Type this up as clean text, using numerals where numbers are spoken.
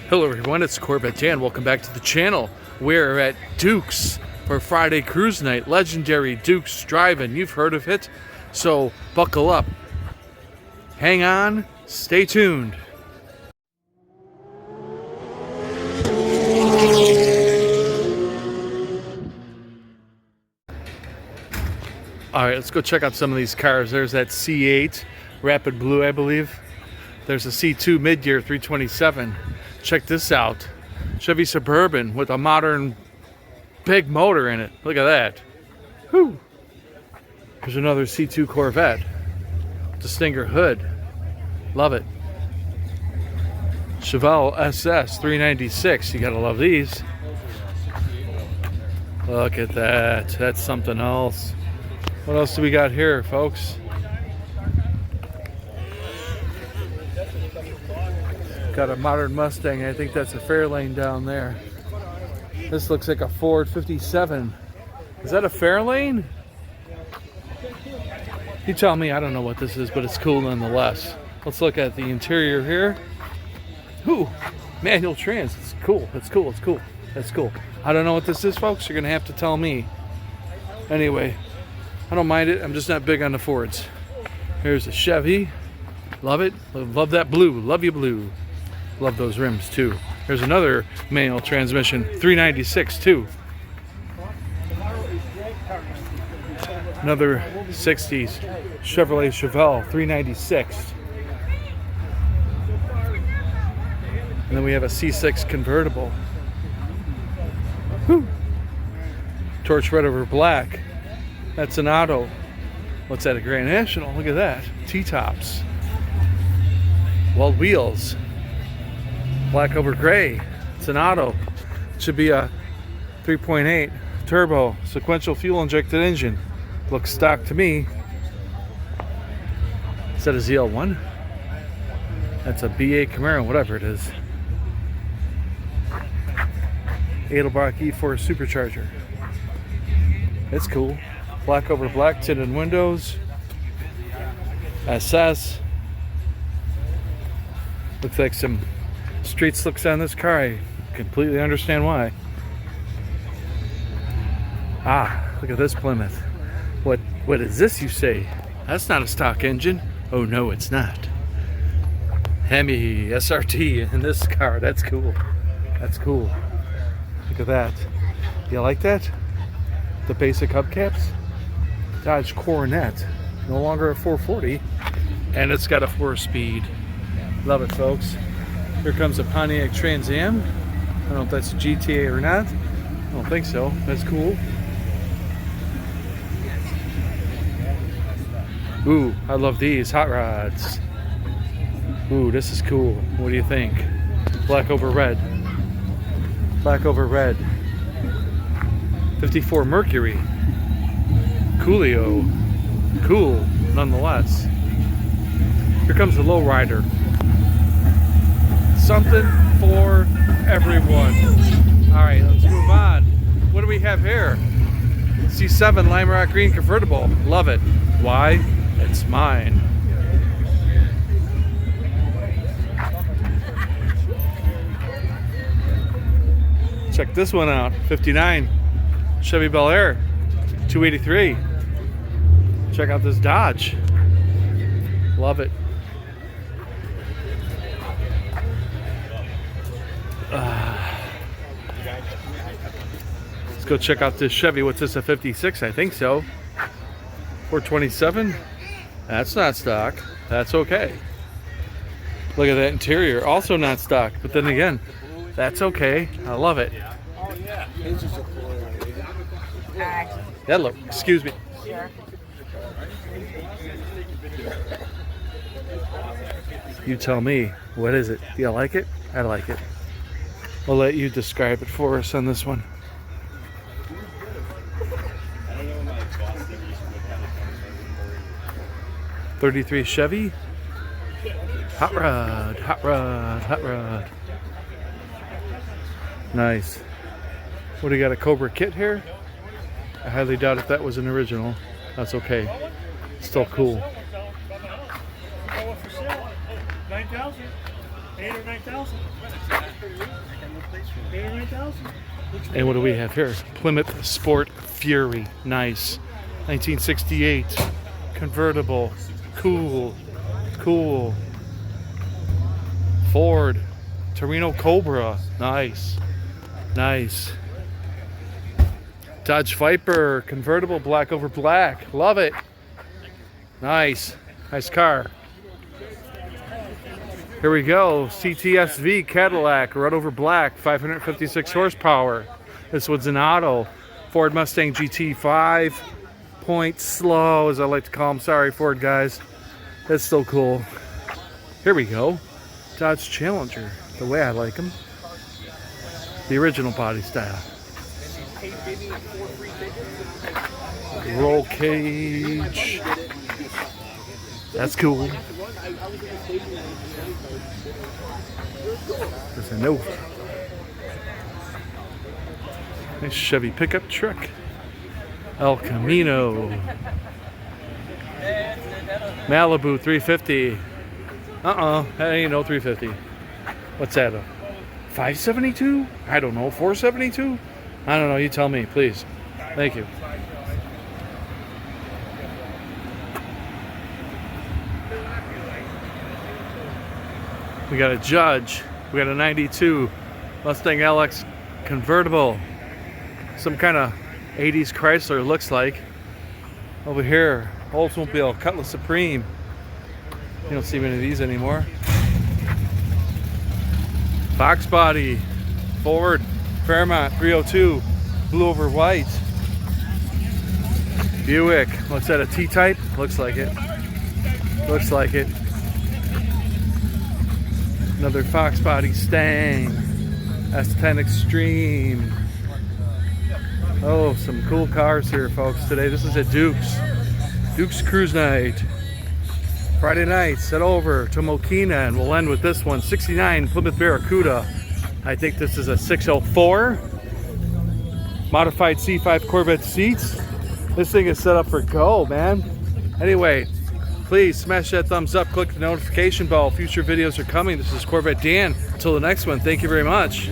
Hello everyone, it's Corvette Dan. Welcome back to the channel. We're at Duke's for Friday Cruise Night. Legendary Duke's Drive-In. You've heard of it, so buckle up. Hang on, stay tuned. Alright, let's go check out some of these cars. There's that C8 Rapid Blue, I believe. There's a C2 mid-year 327. Check this out. Chevy Suburban with a modern big motor in it. Look at that. Whew. There's another C2 Corvette. The Stinger hood. Love it. Chevelle SS 396. You gotta love these. Look at that. That's something else. What else do we got here, folks? Got a modern Mustang. I think that's a Fairlane down there. This looks like a Ford 57. Is that a Fairlane? You tell me. I don't know what this is, but it's cool nonetheless. Let's look at the interior here. Ooh, manual trans. It's cool. It's cool. It's cool. That's cool. I don't know what this is, folks. You're gonna have to tell me. Anyway, I don't mind it. I'm just not big on the Fords. Here's a Chevy. Love it. Love that blue. Love you, blue. Love those rims too. There's another manual transmission, 396 too. Another 60s Chevrolet Chevelle 396. And then we have a C6 convertible. Whew. Torch red over black. That's an auto. What's that, a Grand National? Look at that. T-tops. Weld wheels. Black over gray. It's an auto. It should be a 3.8 turbo sequential fuel injected engine. Looks stock to me. Is that a ZL1? That's a BA Camaro, whatever it is. Edelbrock E4 supercharger. It's cool. Black over black, tinted windows. SS. Looks like some street slicks on this car. I completely understand why. Ah, look at this Plymouth. What is this, you say? That's not a stock engine. Oh no, it's not. Hemi SRT in this car. That's cool. That's cool. Look at that. You like that? The basic hubcaps. Dodge Coronet. No longer a 440. And it's got a 4-speed. Love it, folks. Here comes a Pontiac Trans Am. I don't know if that's a GTA or not. I don't think so. That's cool. Ooh, I love these hot rods. Ooh, this is cool. What do you think? Black over red. Black over red. 54 Mercury. Coolio. Cool, nonetheless. Here comes the lowrider. Something for everyone. All right, let's move on. What do we have here? C7 Lime Rock Green convertible. Love it. Why? It's mine. Check this one out. 59 Chevy Bel Air 283. Check out this Dodge. Love it. Let's go check out this Chevy. What's this, a 56? I think so. 427. That's not stock. That's okay. Look at that interior. Also not stock. But then again, that's okay. I love it. Hello. Excuse me. You tell me. What is it? Do you like it? I like it. We'll let you describe it for us on this one. 33 Chevy. Hot rod, hot rod, hot rod. Nice. What do you got, a Cobra kit here? I highly doubt if that was an original. That's okay. Still cool. 8 or 9,000. 8 or 9,000. And what do we have here? Plymouth Sport Fury. Nice. 1968. Convertible. Cool. Cool. Ford. Torino Cobra. Nice. Nice. Dodge Viper. Convertible. Black over black. Love it. Nice. Nice car. Here we go. CTSV Cadillac. Red over black. 556 horsepower. This one's an auto. Ford Mustang GT 5-point slow, as I like to call them. Sorry, Ford guys. That's still cool. Here we go. Dodge Challenger. The way I like them. The original body style. Roll cage. That's cool. There's a note. Nice Chevy pickup truck. El Camino. Malibu 350. That ain't no 350. What's that? A 572? I don't know. 472? I don't know. You tell me, please. Thank you. We got a Judge. We got a 92 Mustang LX convertible. Some kind of 80s Chrysler looks like. Over here, Oldsmobile Cutlass Supreme. You don't see many of these anymore. Fox body. Ford Fairmont 302. Blue over white. Buick. What's that, a T-type? Looks like it. Looks like it. Another Fox body Stang. S10 Extreme. Oh, some cool cars here, folks, today. This is at Duke's. Duke's Cruise Night. Friday nights, head over to Mokina, and we'll end with this one. 69 Plymouth Barracuda. I think this is a 604. Modified C5 Corvette seats. This thing is set up for go, man. Anyway, please smash that thumbs up, click the notification bell. Future videos are coming. This is Corvette Dan. Until the next one, thank you very much.